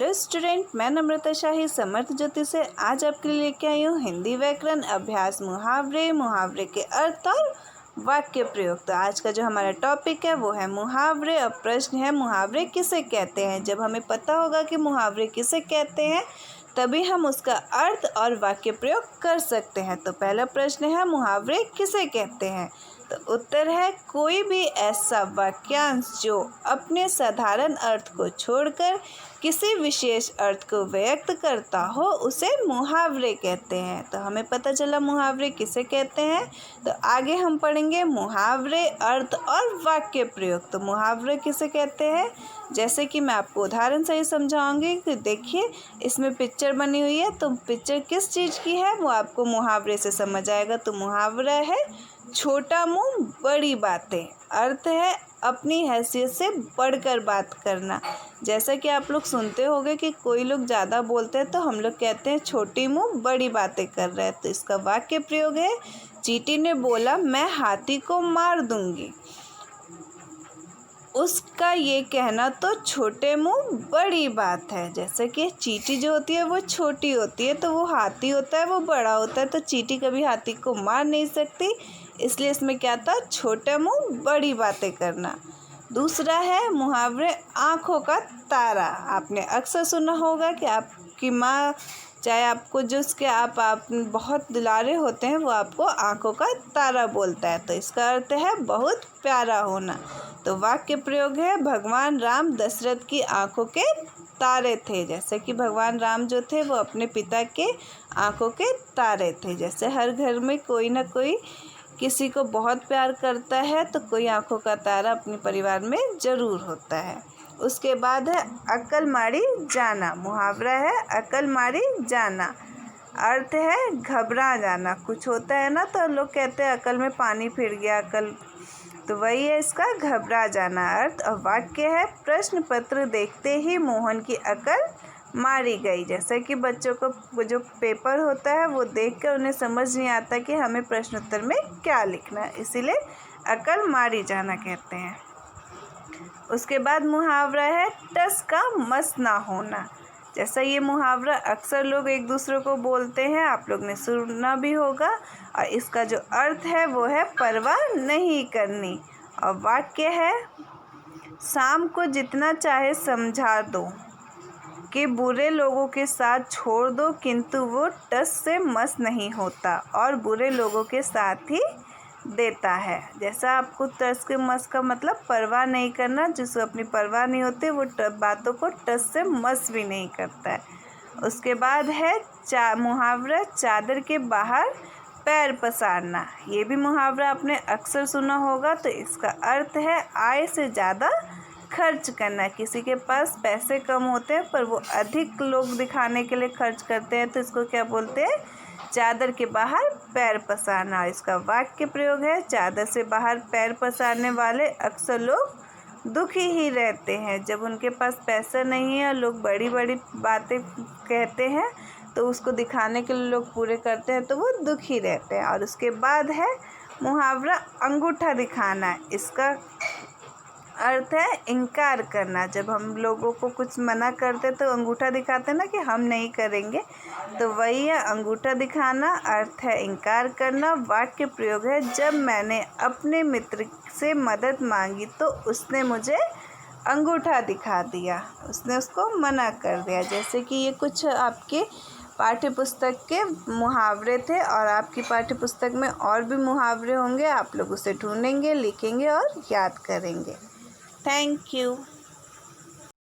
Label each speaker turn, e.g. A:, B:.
A: Hello student, मैं नम्रता शाही समर्थ ज्योति से आज आपके लिए लेके आई हूँ हिंदी व्याकरण अभ्यास मुहावरे, मुहावरे के अर्थ और वाक्य प्रयोग। तो आज का जो हमारा टॉपिक है वो है मुहावरे। अब प्रश्न है, मुहावरे किसे कहते हैं। जब हमें पता होगा कि मुहावरे किसे कहते हैं तभी हम उसका अर्थ और वाक्य प्रयोग कर सकते हैं। तो पहला प्रश्न है, मुहावरे किसे कहते हैं। तो उत्तर है, कोई भी ऐसा वाक्यांश जो अपने साधारण अर्थ को छोड़कर किसी विशेष अर्थ को व्यक्त करता हो उसे मुहावरे कहते हैं। तो हमें पता चला मुहावरे किसे कहते हैं। तो आगे हम पढ़ेंगे मुहावरे, अर्थ और वाक्य प्रयोग। तो मुहावरे किसे कहते हैं, जैसे कि मैं आपको उदाहरण से ही समझाऊंगी कि देखिए इसमें पिक्चर बनी हुई है, तो पिक्चर किस चीज़ की है वो आपको मुहावरे से समझ आएगा। तो मुहावरा है छोटा मुंह बड़ी बातें, अर्थ है अपनी हैसियत से बढ़कर बात करना। जैसा कि आप लोग सुनते होंगे कि कोई लोग ज़्यादा बोलते हैं तो हम लोग कहते हैं छोटी मुंह बड़ी बातें कर रहे हैं। तो इसका वाक्य प्रयोग है, चींटी ने बोला मैं हाथी को मार दूंगी। उसका ये कहना तो छोटे मुंह बड़ी बात है। जैसे कि चींटी जो होती है वो छोटी होती है, तो वो हाथी होता है वो बड़ा होता है, तो चींटी कभी हाथी को मार नहीं सकती। इसलिए इसमें क्या था, छोटे मुंह बड़ी बातें करना। दूसरा है मुहावरे आँखों का तारा। आपने अक्सर सुना होगा कि आपकी माँ चाहे आपको जिसके आप बहुत दुलारे होते हैं वो आपको आँखों का तारा बोलता है। तो इसका अर्थ है बहुत प्यारा होना। तो वाक्य प्रयोग है, भगवान राम दशरथ की आँखों के तारे थे। जैसे कि भगवान राम जो थे वो अपने पिता के आँखों के तारे थे। जैसे हर घर में कोई ना कोई किसी को बहुत प्यार करता है तो कोई आँखों का तारा अपने परिवार में ज़रूर होता है। उसके बाद है अक्ल मारी जाना। मुहावरा है अक्ल मारी जाना, अर्थ है घबरा जाना। कुछ होता है ना तो लोग कहते हैं अकल में पानी फिर गया, अकल, तो वही है इसका घबरा जाना अर्थ। और वाक्य है प्रश्न पत्र देखते ही मोहन की अकल मारी गई। जैसे कि बच्चों को जो पेपर होता है वो देखकर उन्हें समझ नहीं आता कि हमें प्रश्न उत्तर में क्या लिखना है, इसीलिए अकल मारी जाना कहते हैं। उसके बाद मुहावरा है टस का मस ना होना। जैसा ये मुहावरा अक्सर लोग एक दूसरे को बोलते हैं, आप लोग ने सुना भी होगा। और इसका जो अर्थ है वो है परवाह नहीं करनी। और वाक्य है शाम को जितना चाहे समझा दो कि बुरे लोगों के साथ छोड़ दो, किंतु वो टस से मस नहीं होता और बुरे लोगों के साथ ही देता है। जैसा आपको टस के मस का मतलब परवाह नहीं करना, जिसको अपनी परवाह नहीं होती वो बातों को टस से मस भी नहीं करता है। उसके बाद है मुहावरा चादर के बाहर पैर पसारना। ये भी मुहावरा आपने अक्सर सुना होगा। तो इसका अर्थ है आय से ज़्यादा खर्च करना। किसी के पास पैसे कम होते हैं पर वो अधिक लोग दिखाने के लिए खर्च करते हैं, तो इसको क्या बोलते हैं, चादर के बाहर पैर पसारना। इसका वाक्य प्रयोग है चादर से बाहर पैर पसारने वाले अक्सर लोग दुखी ही रहते हैं। जब उनके पास पैसा नहीं है, लोग बड़ी बड़ी बातें कहते हैं तो उसको दिखाने के लिए लोग पूरे करते हैं तो वो दुखी रहते हैं। और उसके बाद है मुहावरा अंगूठा दिखाना। इसका अर्थ है इनकार करना। जब हम लोगों को कुछ मना करते तो अंगूठा दिखाते ना कि हम नहीं करेंगे, तो वही है अंगूठा दिखाना, अर्थ है इनकार करना। वाक्य प्रयोग है जब मैंने अपने मित्र से मदद मांगी तो उसने मुझे अंगूठा दिखा दिया, उसने उसको मना कर दिया। जैसे कि ये कुछ आपके पाठ्य पुस्तक के मुहावरे थे और आपकी पाठ्य पुस्तक में और भी मुहावरे होंगे, आप लोग उसे ढूंढेंगे, लिखेंगे और याद करेंगे। Thank you.